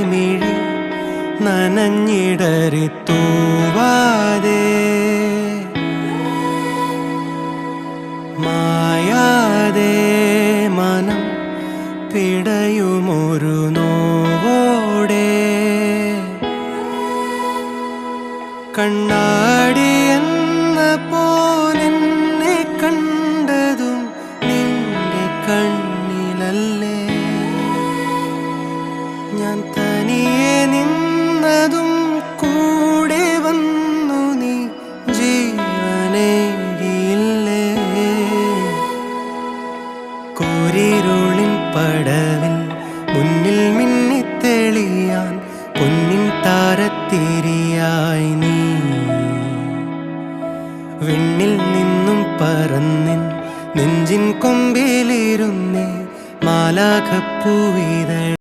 മിഴി നനഞ്ഞിടറി തൂവാതെ മായാതെ മനം പിടയുമൊരു നോവോടെ കണ്ണാടി എന്ന പോലെന്നെ കണ്ടതും നിന്റെ കണ്ണിലല്ലേ ഞാൻ തനിയെ നിന്നതും കൂടെ വന്നു നീ ജീവനേകിയില്ലേ കൂരിരുളിൻ പടവിൽ മുന്നിൽ മിന്നിത്തെളിയാൻ പൊന്നിൻ താരത്തിരിയായി നീ വിണ്ണിൽ നിന്നും പറന്നിൻ നെഞ്ചിൻ കൊമ്പിലിരുന്നേ മാലാഖപ്പൂവേ